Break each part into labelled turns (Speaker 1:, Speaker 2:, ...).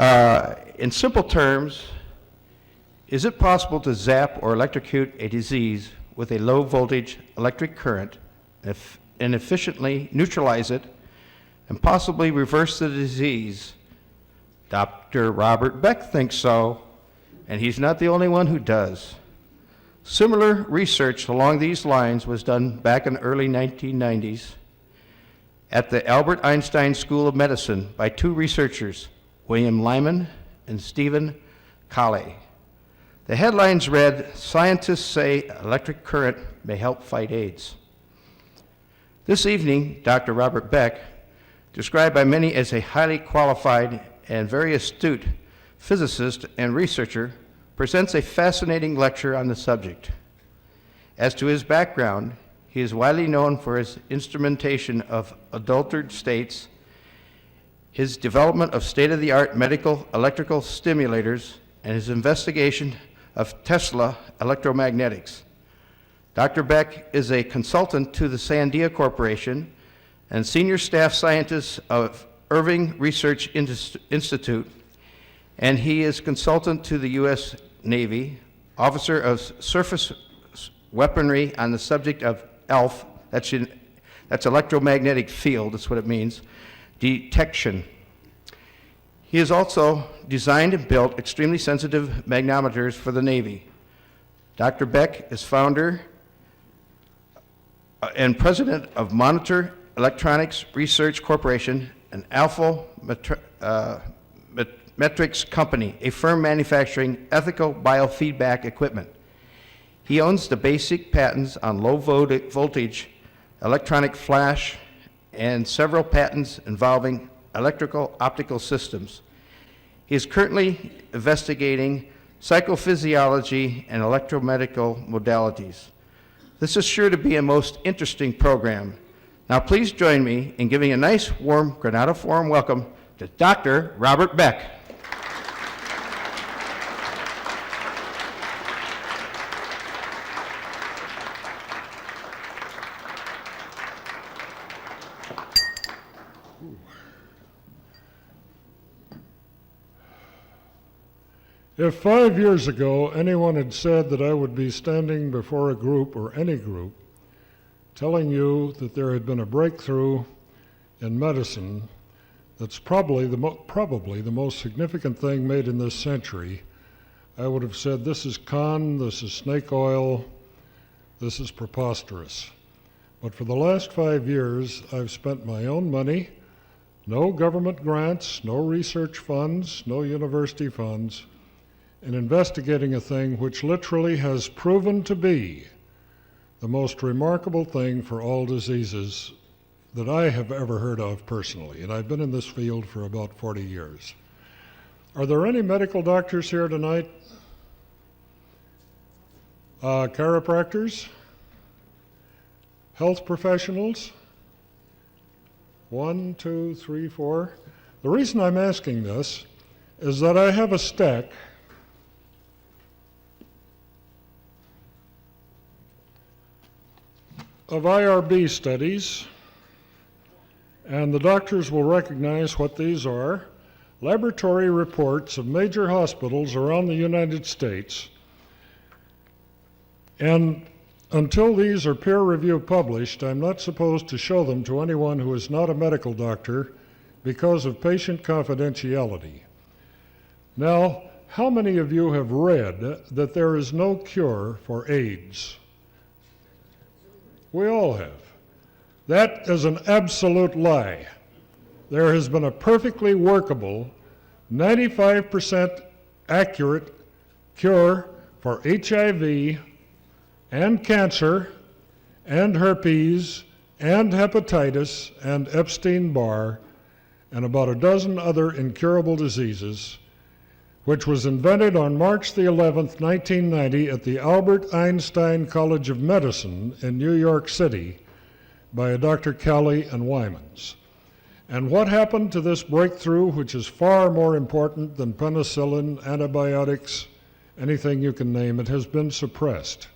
Speaker 1: In simple terms, is it possible to zap or electrocute a disease with a low voltage electric current and efficiently neutralize it and possibly reverse the disease? Dr. Robert Beck thinks so, and he's not the only one who does. Similar research along these lines was done back in the early 1990s at the Albert Einstein School of Medicine by two researchers, William Lyman and Stephen Colley. The headlines read, "Scientists say electric current may help fight AIDS." This evening, Dr. Robert Beck, described by many as a highly qualified and very astute physicist and researcher, presents a fascinating lecture on the subject. As to his background, he is widely known for his instrumentation of adulterated states, his development of state-of-the-art medical electrical stimulators, and his investigation of Tesla electromagnetics. Dr. Beck is a consultant to the Sandia Corporation and senior staff scientist of Irving Research Institute, and he is consultant to the U.S. Navy, officer of surface weaponry on the subject of ELF, that's electromagnetic field, that's what it means, detection. He has also designed and built extremely sensitive magnetometers for the Navy. Dr. Beck is founder and president of Monitor Electronics Research Corporation, an Alpha Metrics company, a firm manufacturing ethical biofeedback equipment. He owns the basic patents on low voltage electronic flash and several patents involving electrical optical systems. He is currently investigating psychophysiology and electromedical modalities. This is sure to be a most interesting program. Now please join me in giving a nice, warm, granatiform welcome to Dr. Robert Beck.
Speaker 2: If 5 years ago anyone had said that I would be standing before a group, or any group, telling you that there had been a breakthrough in medicine that's probably the most significant thing made in this century, I would have said, this is con, this is snake oil, this is preposterous. But for the last 5 years, I've spent my own money, no government grants, no research funds, no university funds, in investigating a thing which literally has proven to be the most remarkable thing for all diseases that I have ever heard of personally, and I've been in this field for about 40 years. Are there any medical doctors here tonight? Chiropractors? Health professionals? 1, 2, 3, 4. The reason I'm asking this is that I have a stack of IRB studies, and the doctors will recognize what these are, laboratory reports of major hospitals around the United States. And until these are peer review published, I'm not supposed to show them to anyone who is not a medical doctor because of patient confidentiality. Now, how many of you have read that there is no cure for AIDS? We all have. That is an absolute lie. There has been a perfectly workable, 95% accurate cure for HIV and cancer and herpes and hepatitis and Epstein-Barr and about a dozen other incurable diseases, which was invented on March the 11th, 1990 at the Albert Einstein College of Medicine in New York City by a Dr. Kelly and Wymans. And what happened to this breakthrough, which is far more important than penicillin, antibiotics, anything you can name, it has been suppressed.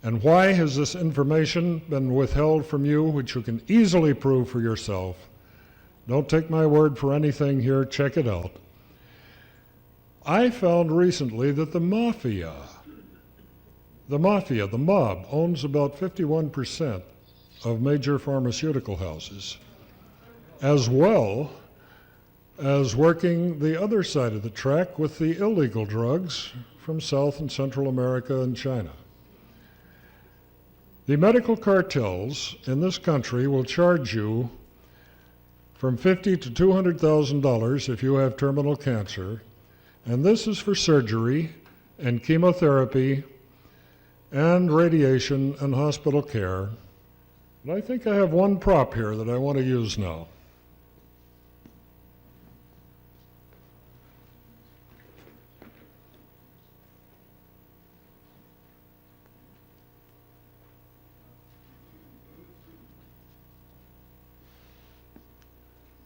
Speaker 2: And why has this information been withheld from you, which you can easily prove for yourself? Don't take my word for anything here, check it out. I found recently that the mob, owns about 51% of major pharmaceutical houses, as well as working the other side of the track with the illegal drugs from South and Central America and China. The medical cartels in this country will charge you from $50,000 to $200,000 if you have terminal cancer, and this is for surgery and chemotherapy and radiation and hospital care. And I think I have one prop here that I want to use now.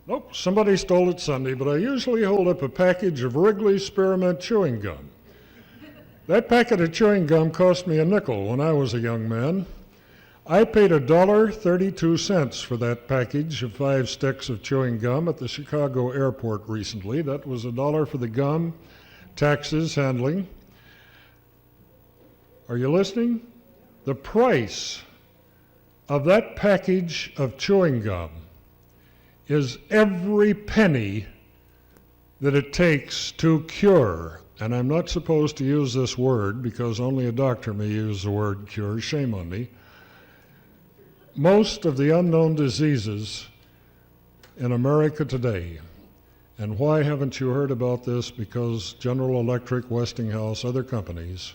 Speaker 2: Nope, somebody stole it Sunday, but I usually hold up a package of Wrigley's Spearmint chewing gum. That packet of chewing gum cost me a nickel when I was a young man. I paid $1.32 for that package of 5 sticks of chewing gum at the Chicago airport recently. That was $1 for the gum, taxes, handling. Are you listening? The price of that package of chewing gum is every penny that it takes to cure, and I'm not supposed to use this word because only a doctor may use the word cure, shame on me, most of the unknown diseases in America today. And why haven't you heard about this? Because General Electric, Westinghouse, other companies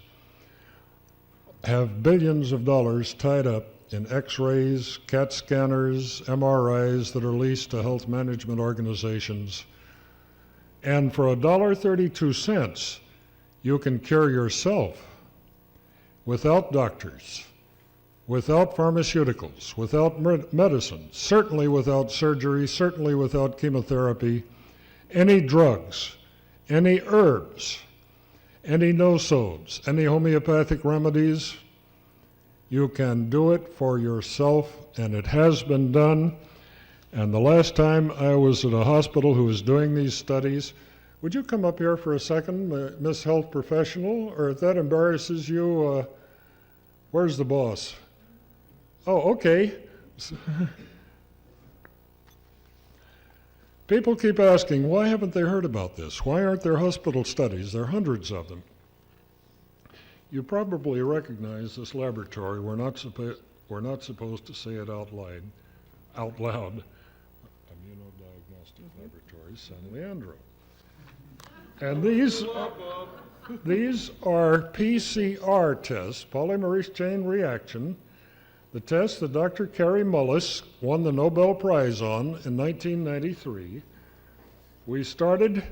Speaker 2: have billions of dollars tied up in x-rays, CAT scanners, MRIs that are leased to health management organizations. And for $1.32, you can cure yourself without doctors, without pharmaceuticals, without medicine, certainly without surgery, certainly without chemotherapy, any drugs, any herbs, any no-sods, any homeopathic remedies. You can do it for yourself, and it has been done. And the last time I was at a hospital who was doing these studies, would you come up here for a second, Miss Health Professional? Or if that embarrasses you, where's the boss? Oh, okay. People keep asking, why haven't they heard about this? Why aren't there hospital studies? There are hundreds of them. You probably recognize this laboratory. We're not supposed to say it out loud. Immunodiagnostic Laboratory, San Leandro. And these are PCR tests, polymerase chain reaction, the test that Dr. Kary Mullis won the Nobel Prize on in 1993. We started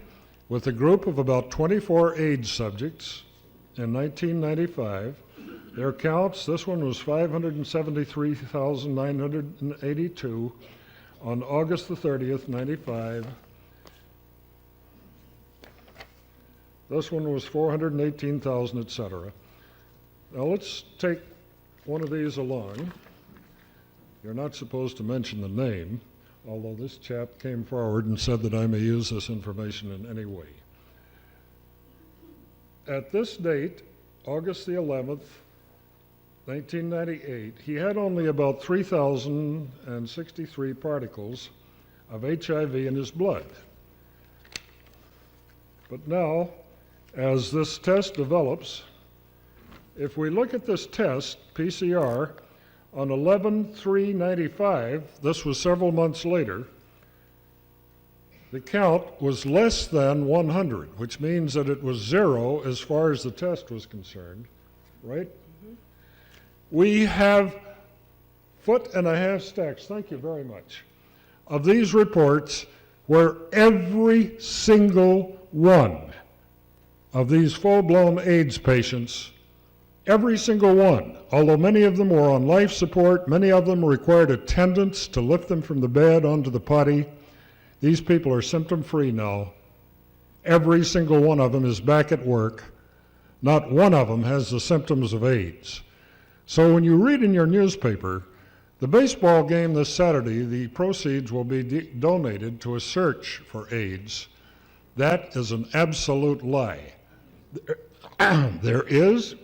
Speaker 2: with a group of about 24 AIDS subjects in 1995. Their counts, this one was 573,982 on August the 30th, 95. This one was 418,000, etc. Now let's take one of these along. You're not supposed to mention the name, although this chap came forward and said that I may use this information in any way. At this date, August the 11th, 1998, he had only about 3,063 particles of HIV in his blood. But now, as this test develops, if we look at this test, PCR, on 11/3/95, this was several months later, the count was less than 100, which means that it was 0 as far as the test was concerned, right? Mm-hmm. We have 1.5 stacks, thank you very much, of these reports where every single one of these full-blown AIDS patients, every single one, although many of them were on life support, many of them required attendants to lift them from the bed onto the potty. These people are symptom-free now. Every single one of them is back at work. Not one of them has the symptoms of AIDS. So when you read in your newspaper, the baseball game this Saturday, the proceeds will be donated to a search for AIDS. That is an absolute lie. There is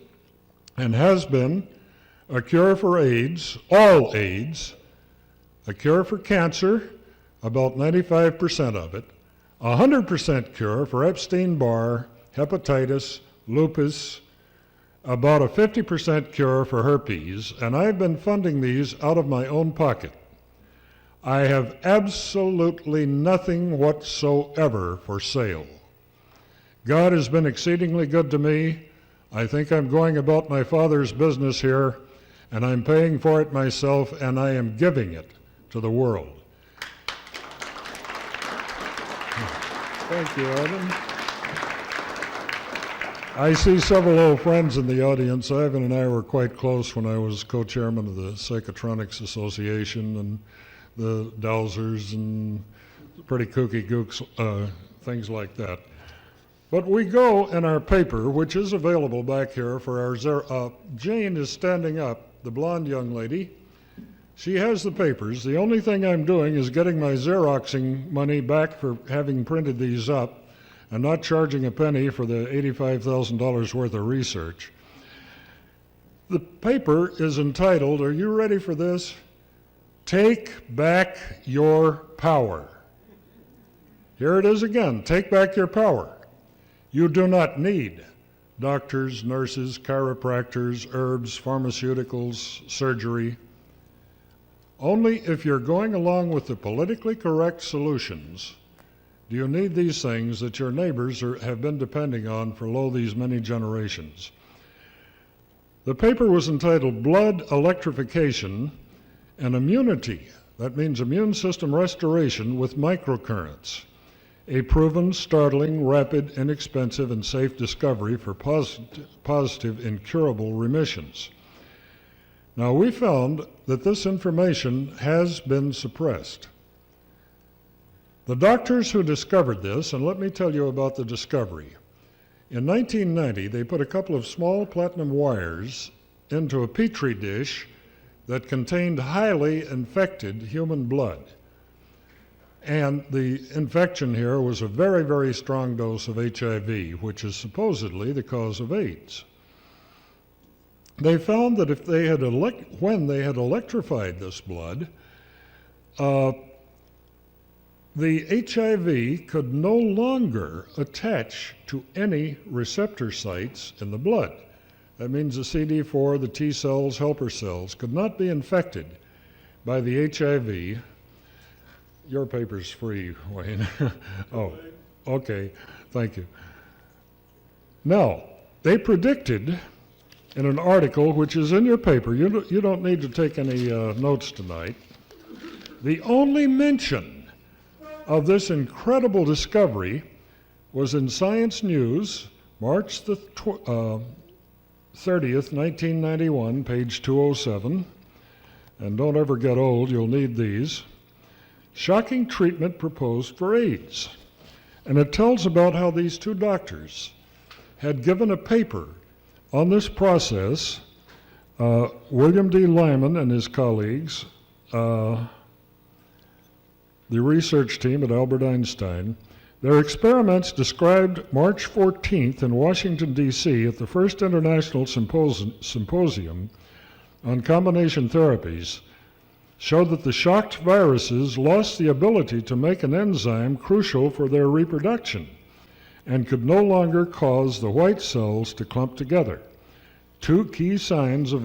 Speaker 2: and has been a cure for AIDS, all AIDS, a cure for cancer, about 95% of it, 100% cure for Epstein-Barr, hepatitis, lupus, about a 50% cure for herpes, and I've been funding these out of my own pocket. I have absolutely nothing whatsoever for sale. God has been exceedingly good to me. I think I'm going about my Father's business here, and I'm paying for it myself, and I am giving it to the world. Thank you, Ivan. I see several old friends in the audience. Ivan and I were quite close when I was co-chairman of the Psychotronics Association and the Dowsers and pretty kooky gooks, things like that. But we go in our paper, which is available back here for our Jane is standing up, the blonde young lady. She has the papers. The only thing I'm doing is getting my Xeroxing money back for having printed these up and not charging a penny for the $85,000 worth of research. The paper is entitled, are you ready for this? Take Back Your Power. Here it is again, take back your power. You do not need doctors, nurses, chiropractors, herbs, pharmaceuticals, surgery. Only if you're going along with the politically correct solutions do you need these things that your neighbors have been depending on for these many generations. The paper was entitled Blood Electrification and Immunity. That means immune system restoration with microcurrents. A proven, startling, rapid, inexpensive, and safe discovery for positive, incurable remissions. Now, we found that this information has been suppressed. The doctors who discovered this, and let me tell you about the discovery. In 1990, they put a couple of small platinum wires into a petri dish that contained highly infected human blood. And the infection here was a very, very strong dose of HIV, which is supposedly the cause of AIDS. They found that if they had when they had electrified this blood, the HIV could no longer attach to any receptor sites in the blood. That means the CD4, the T cells, helper cells, could not be infected by the HIV. Your paper's free, Wayne. Oh, okay, thank you. Now, they predicted in an article which is in your paper, you don't need to take any notes tonight, the only mention of this incredible discovery was in Science News, March the 30th, 1991, page 207. And don't ever get old, you'll need these. Shocking treatment proposed for AIDS. And it tells about how these two doctors had given a paper on this process. William D. Lyman and his colleagues, the research team at Albert Einstein, their experiments described March 14th in Washington, D.C. at the first International Symposium on Combination Therapies showed that the shocked viruses lost the ability to make an enzyme crucial for their reproduction and could no longer cause the white cells to clump together. Two key signs of